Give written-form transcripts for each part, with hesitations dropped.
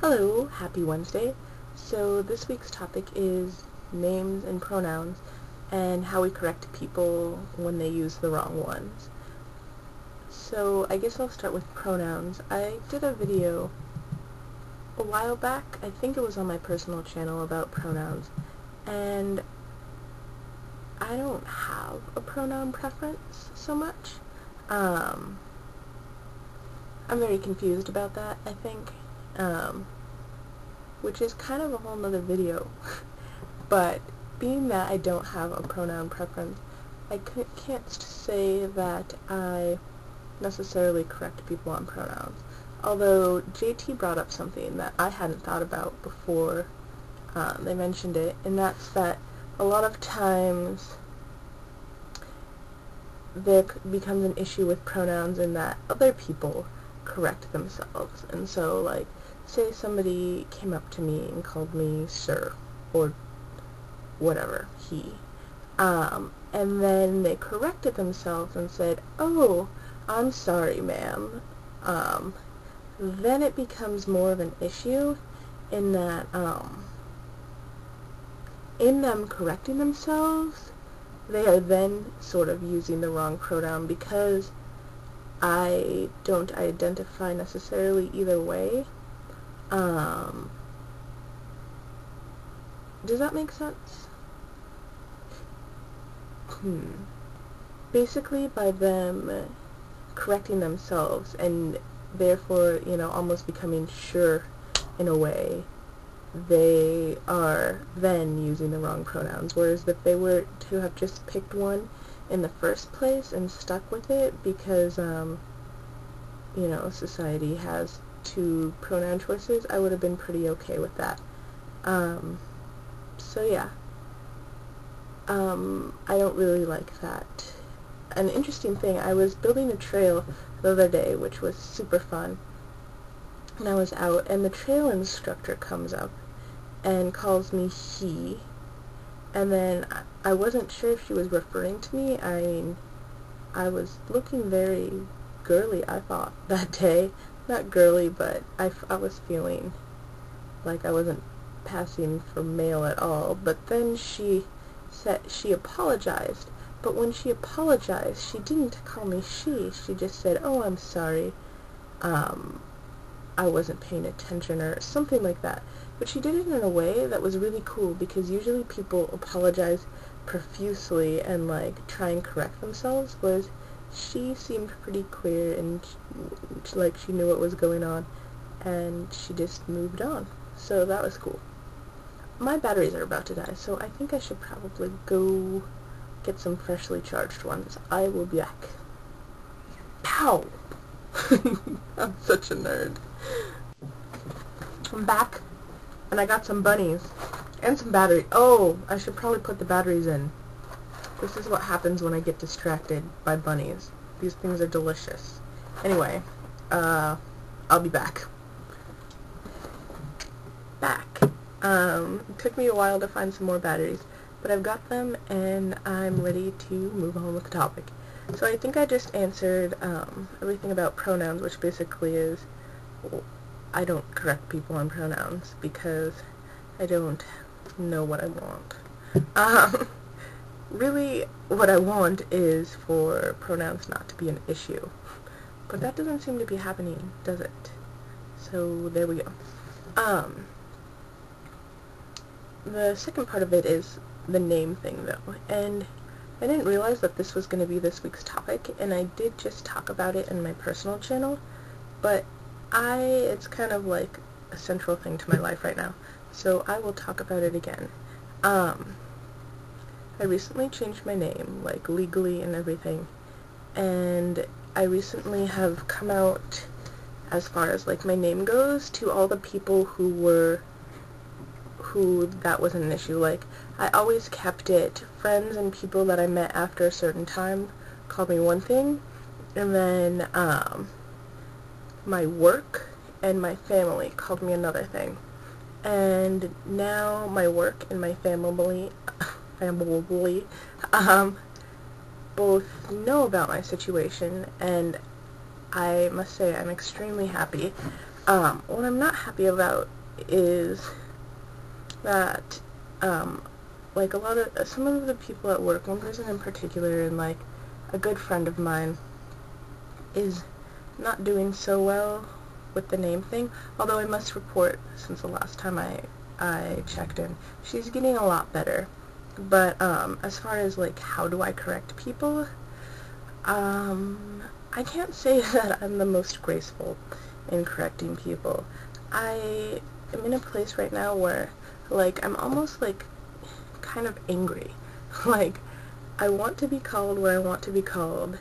Hello, happy Wednesday. So this week's topic is names and pronouns and how we correct people when they use the wrong ones. So I guess I'll start with pronouns. I did a video a while back, I think it was on my personal channel, about pronouns, and I don't have a pronoun preference so much. I'm very confused about that, I think. Which is kind of a whole nother video. But being that I don't have a pronoun preference, I can't say that I necessarily correct people on pronouns. Although JT brought up something that I hadn't thought about before they mentioned it, and that's that a lot of times there becomes an issue with pronouns in that other people correct themselves. And so, like, say somebody came up to me and called me sir, or whatever, he, and then they corrected themselves and said, "Oh, I'm sorry, ma'am," then it becomes more of an issue in that, in them correcting themselves, they are then sort of using the wrong pronoun because I don't identify necessarily either way. Does that make sense? Basically, by them correcting themselves and therefore, almost becoming sure in a way, they are then using the wrong pronouns. Whereas if they were to have just picked one in the first place and stuck with it because, society has two pronoun choices, I would have been pretty okay with that. So yeah. I don't really like that. An interesting thing, I was building a trail the other day, which was super fun, and I was out, and the trail instructor comes up and calls me he, and then I wasn't sure if she was referring to me. I was looking very girly, I thought, that day. Not girly, but I was feeling like I wasn't passing for male at all. But then she said she apologized. But when she apologized, she didn't call me she. She just said, "Oh, I'm sorry. I wasn't paying attention," or something like that. But she did it in a way that was really cool, because usually people apologize profusely and, like, try and correct themselves, whereas she seemed pretty clear and like she knew what was going on, and she just moved on. So that was cool. My batteries are about to die, so I think I should probably go get some freshly charged ones. I will be back. Pow! I'm such a nerd. I'm back, and I got some bunnies and some battery. Oh, I should probably put the batteries in. This is what happens when I get distracted by bunnies. These things are delicious. Anyway, I'll be back. It took me a while to find some more batteries, but I've got them, and I'm ready to move on with the topic. So I think I just answered everything about pronouns, which basically is I don't correct people on pronouns because I don't know what I want. Really, what I want is for pronouns not to be an issue. But that doesn't seem to be happening, does it? So, there we go. The second part of it is the name thing, though. And I didn't realize that this was going to be this week's topic, and I did just talk about it in my personal channel, but it's kind of like a central thing to my life right now, so I will talk about it again. I recently changed my name, like, legally and everything, and I recently have come out, as far as, like, my name goes, to all the people who that wasn't an issue. Like, I always kept it. Friends and people that I met after a certain time called me one thing, and then, my work and my family called me another thing. And now my work and my family both know about my situation, and I must say I'm extremely happy. What I'm not happy about is that, like some of the people at work, one person in particular, and like a good friend of mine, is not doing so well with the name thing, although I must report, since the last time I checked in, she's getting a lot better. But, as far as, like, how do I correct people, I can't say that I'm the most graceful in correcting people. I am in a place right now where, like, I'm almost, like, kind of angry. Like, I want to be called what I want to be called,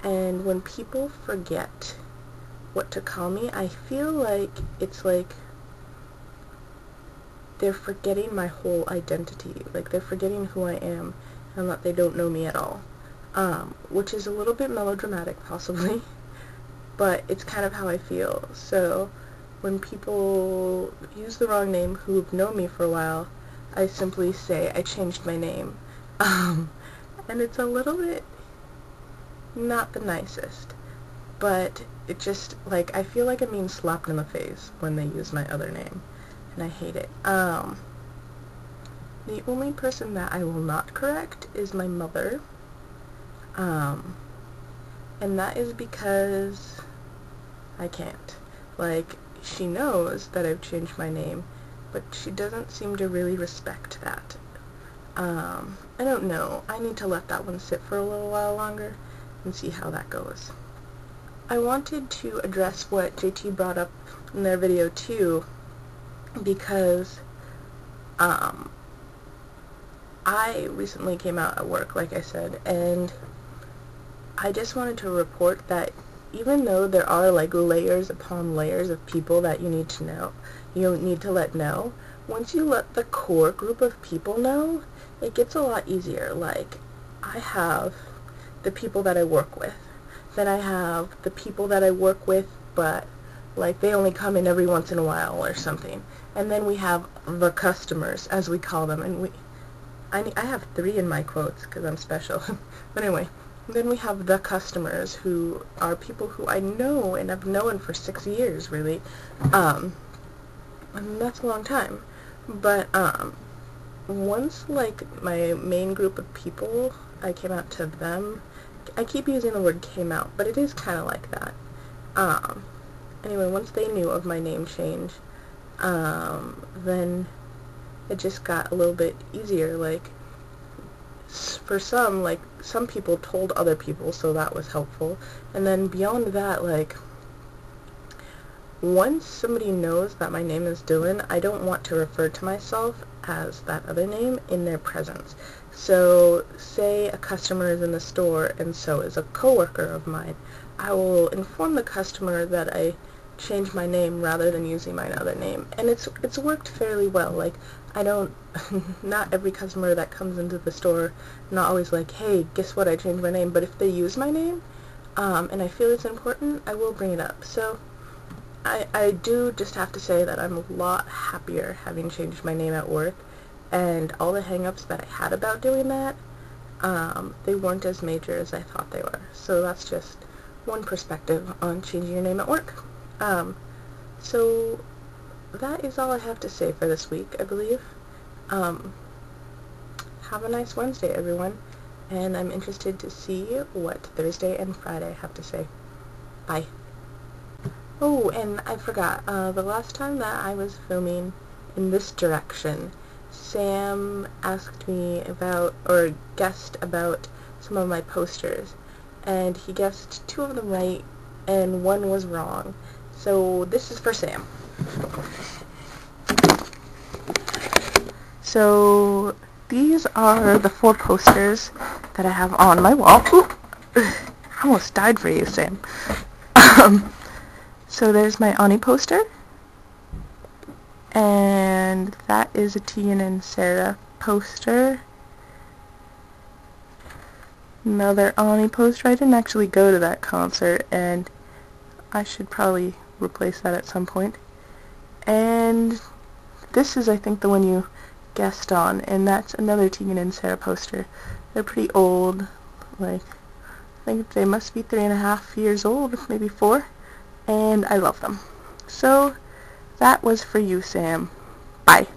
and when people forget what to call me, I feel like it's like they're forgetting my whole identity. Like, they're forgetting who I am, and that they don't know me at all. Which is a little bit melodramatic, possibly, but it's kind of how I feel. So, when people use the wrong name who've known me for a while, I simply say, I changed my name. And it's a little bit not the nicest, but it just, like, I feel like I'm being slapped in the face when they use my other name, and I hate it. The only person that I will not correct is my mother, and that is because I can't. Like, she knows that I've changed my name, but she doesn't seem to really respect that. I don't know. I need to let that one sit for a little while longer and see how that goes. I wanted to address what JT brought up in their video too, because I recently came out at work, like I said, and I just wanted to report that even though there are, like, layers upon layers of people that you need to let know, once you let the core group of people know, it gets a lot easier. Like, I have the people that I work with, then I have the people that I work with, but, like, they only come in every once in a while or something, and then we have the customers, as we call them, and I have 3 in my quotes, because I'm special, but anyway. Then we have the customers, who are people who I know and have known for 6 years, really. And that's a long time. But, once, like, my main group of people, I came out to them. I keep using the word came out, but it is kind of like that. Anyway, once they knew of my name change, then it just got a little bit easier. Like, for some, like, some people told other people, so that was helpful. And then beyond that, like, once somebody knows that my name is Dylan, I don't want to refer to myself as that other name in their presence. So, say a customer is in the store, and so is a coworker of mine, I will inform the customer that I changed my name rather than using my other name. And it's worked fairly well. Like, I don't, not every customer that comes into the store, not always like, hey, guess what, I changed my name, but if they use my name, and I feel it's important, I will bring it up. So, I do just have to say that I'm a lot happier having changed my name at work, and all the hang-ups that I had about doing that, they weren't as major as I thought they were. So that's just one perspective on changing your name at work. So that is all I have to say for this week, I believe. Have a nice Wednesday, everyone, and I'm interested to see what Thursday and Friday have to say. Bye. Oh, and I forgot, the last time that I was filming in this direction, Sam asked me about, or guessed about, some of my posters, and he guessed 2 of them right, and 1 was wrong. So this is for Sam. So these are the 4 posters that I have on my wall. Ooh, I almost died for you, Sam. So there's my Ani poster, and that is a Tegan and Sara poster. Another Ani poster. I didn't actually go to that concert, and I should probably replace that at some point. And this is, I think, the one you guessed on, and that's another Tegan and Sara poster. They're pretty old, like, I think they must be 3.5 years old, maybe 4, and I love them. So that was for you, Sam. Bye.